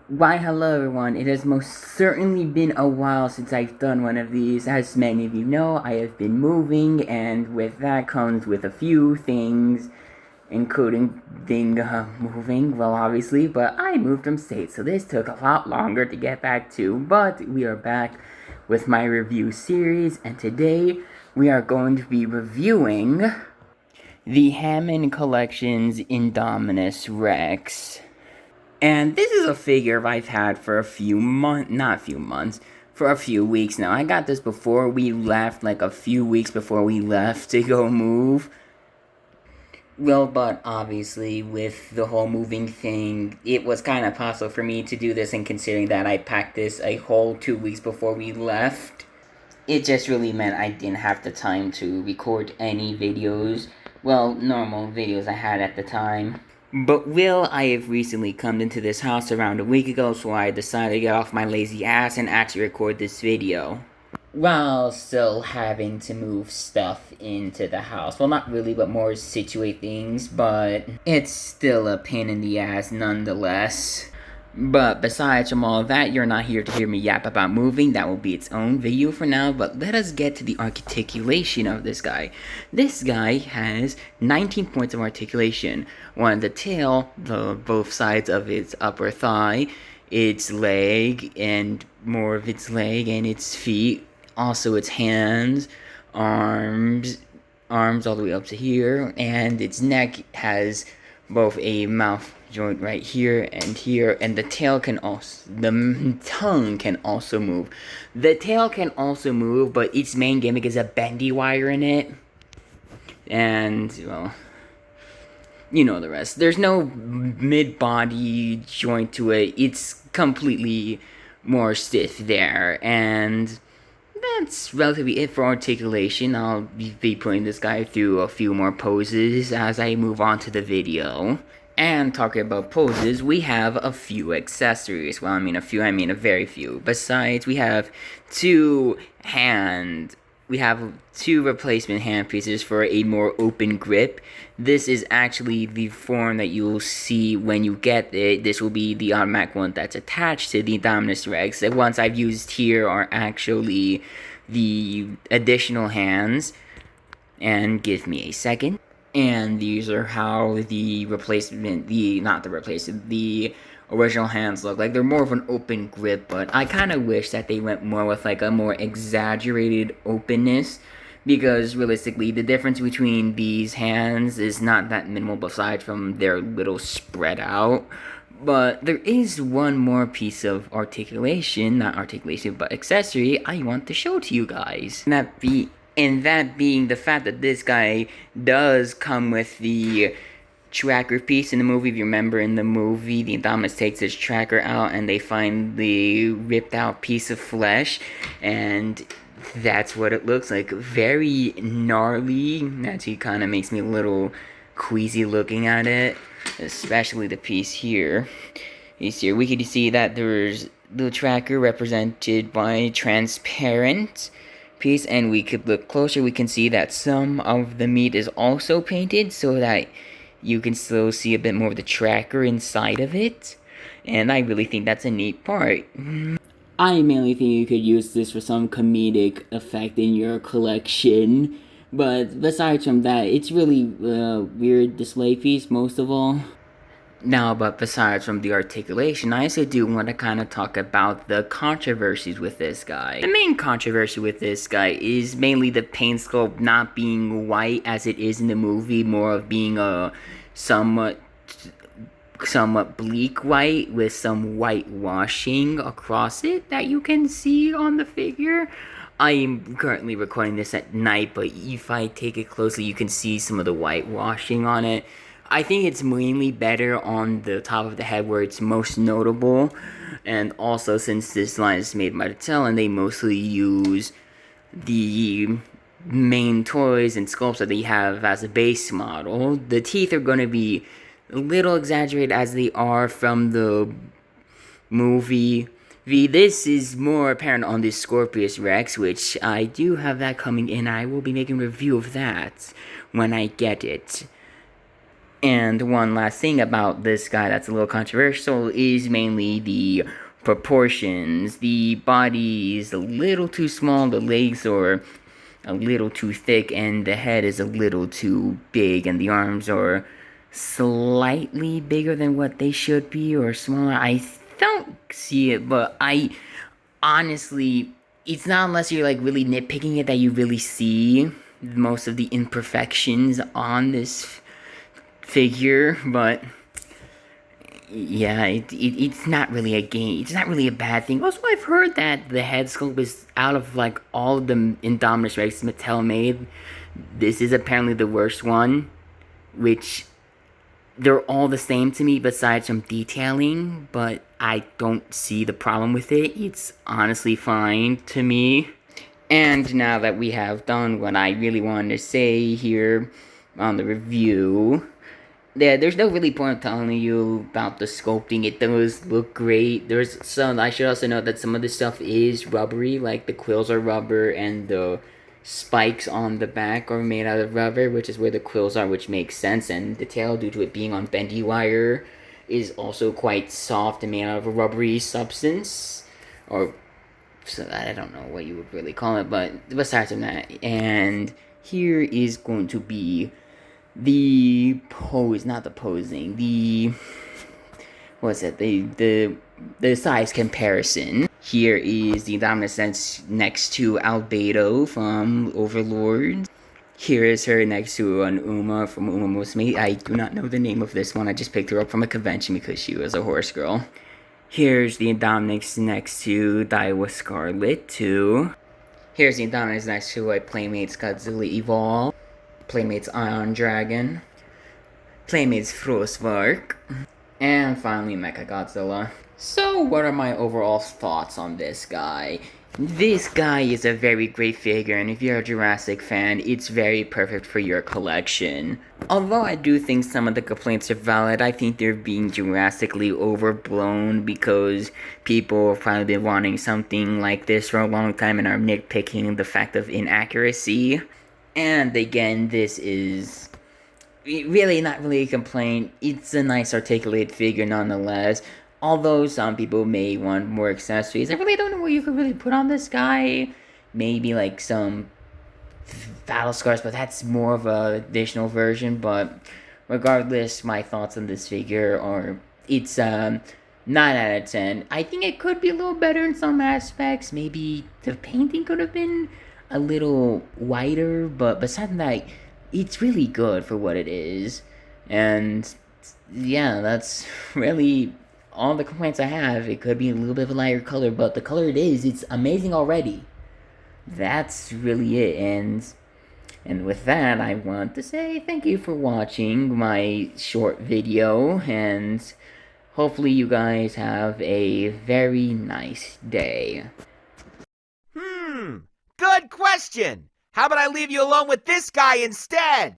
Why, hello everyone. It has most certainly been a while since I've done one of these. As many of you know, I have been moving, and with that comes with a few things, including moving, well, obviously, but I moved from state, so this took a lot longer to get back to, but we are back with my review series, and today we are going to be reviewing the Hammon Collection's Indominus Rex. And this is a figure I've had for a few months, for a few weeks now. I got this before we left, like a few weeks before we left to go move. Well, but obviously, with the whole moving thing, it was kind of possible for me to do this, and considering that I packed this a whole 2 weeks before we left, it just really meant I didn't have the time to record any videos. Well, normal videos I had at the time. But I have recently come into this house around a week ago, so I decided to get off my lazy ass and actually record this video. While still having to move stuff into the house. Well, not really, but more situate things, but it's still a pain in the ass nonetheless. But besides from all of that, you're not here to hear me yap about moving. That will be its own video for now, but let us get to the articulation of this guy. This guy has 19 points of articulation. One, the tail, both sides of its upper thigh, its leg, and more of its leg and its feet. Also its hands, arms all the way up to here, and its neck has both a mouth joint right here, and the tongue can also move. The tail can also move, but its main gimmick is a bendy wire in it. And, well, you know the rest. There's no mid-body joint to it. It's completely more stiff there, and that's relatively it for articulation. I'll be putting this guy through a few more poses as I move on to the video. And talking about poses, we have a few accessories. Well, I mean a very few. Besides, we have two replacement hand pieces for a more open grip. This is actually the form that you'll see when you get it. This will be the automatic one that's attached to the Indominus Rex. The ones I've used here are actually the additional hands. And give me a second. And these are how the original hands look like. They're more of an open grip, but I kind of wish that they went more with like a more exaggerated openness, because realistically the difference between these hands is not that minimal besides from their little spread out. But there is one more piece of not articulation, but accessory I want to show to you guys. And that being the fact that this guy does come with the tracker piece in the movie. If you remember in the movie, the Indominus takes his tracker out and they find the ripped out piece of flesh, and that's what it looks like. Very gnarly. That actually kind of makes me a little queasy looking at it, especially the piece here. We can see that there's the tracker represented by transparent piece, and we could look closer. We can see that some of the meat is also painted so that you can still see a bit more of the tracker inside of it, and I really think that's a neat part. I mainly think you could use this for some comedic effect in your collection, but besides from that, it's really a weird display piece most of all. Now, but besides from the articulation, I also do want to kind of talk about the controversies with this guy. The main controversy with this guy is mainly the paint sculpt not being white as it is in the movie, more of being a somewhat bleak white with some whitewashing across it that you can see on the figure. I am currently recording this at night, but if I take it closely, you can see some of the whitewashing on it. I think it's mainly better on the top of the head where it's most notable, and also since this line is made by Mattel and they mostly use the main toys and sculpts that they have as a base model, the teeth are going to be a little exaggerated as they are from the movie. This is more apparent on the Scorpius Rex, which I do have that coming in. I will be making a review of that when I get it. And one last thing about this guy that's a little controversial is mainly the proportions. The body is a little too small, the legs are a little too thick, and the head is a little too big, and the arms are slightly bigger than what they should be, or smaller. I don't see it, but I honestly, it's not unless you're like really nitpicking it that you really see most of the imperfections on this figure, but yeah, it's not really a game. It's not really a bad thing. Also, I've heard that the head sculpt is out of like all of the Indominus Rex Mattel made. This is apparently the worst one, which they're all the same to me besides some detailing, but I don't see the problem with it. It's honestly fine to me. And now that we have done what I really wanted to say here on the review, yeah, there's no really point telling you about the sculpting. It does look great. There's some, I should also note that some of this stuff is rubbery, like the quills are rubber and the spikes on the back are made out of rubber, which is where the quills are, which makes sense. And the tail, due to it being on bendy wire, is also quite soft and made out of a rubbery substance, or so I don't know what you would really call it, but besides from that, and here is going to be the pose, not the posing, the, what's it, the size comparison. Here is the Indominus next to Albedo from Overlord. Here is her next to an Uma from Uma Musume. I do not know the name of this one, I just picked her up from a convention because she was a horse girl. Here's the Indominus next to Daiwa Scarlet 2. Here's the Indominus next to a Playmates Godzilla Evolve, Playmates Ion Dragon, Playmates Frostvark, and finally Mechagodzilla. So what are my overall thoughts on this guy? This guy is a very great figure, and if you're a Jurassic fan, it's very perfect for your collection. Although I do think some of the complaints are valid, I think they're being drastically overblown because people have probably been wanting something like this for a long time and are nitpicking the fact of inaccuracy. And again, this is really not really a complaint. It's a nice articulated figure nonetheless. Although some people may want more accessories, I really don't know what you could really put on this guy. Maybe like some battle scars, but that's more of a additional version. But regardless, my thoughts on this figure are, it's 9 out of 10. I think it could be a little better in some aspects. Maybe the painting could have been a little whiter, but besides that, it's really good for what it is. And yeah, that's really all the complaints I have. It could be a little bit of a lighter color, but the color it is, it's amazing already. That's really it. And with that, I want to say thank you for watching my short video, and hopefully you guys have a very nice day. Good question. How about I leave you alone with this guy instead?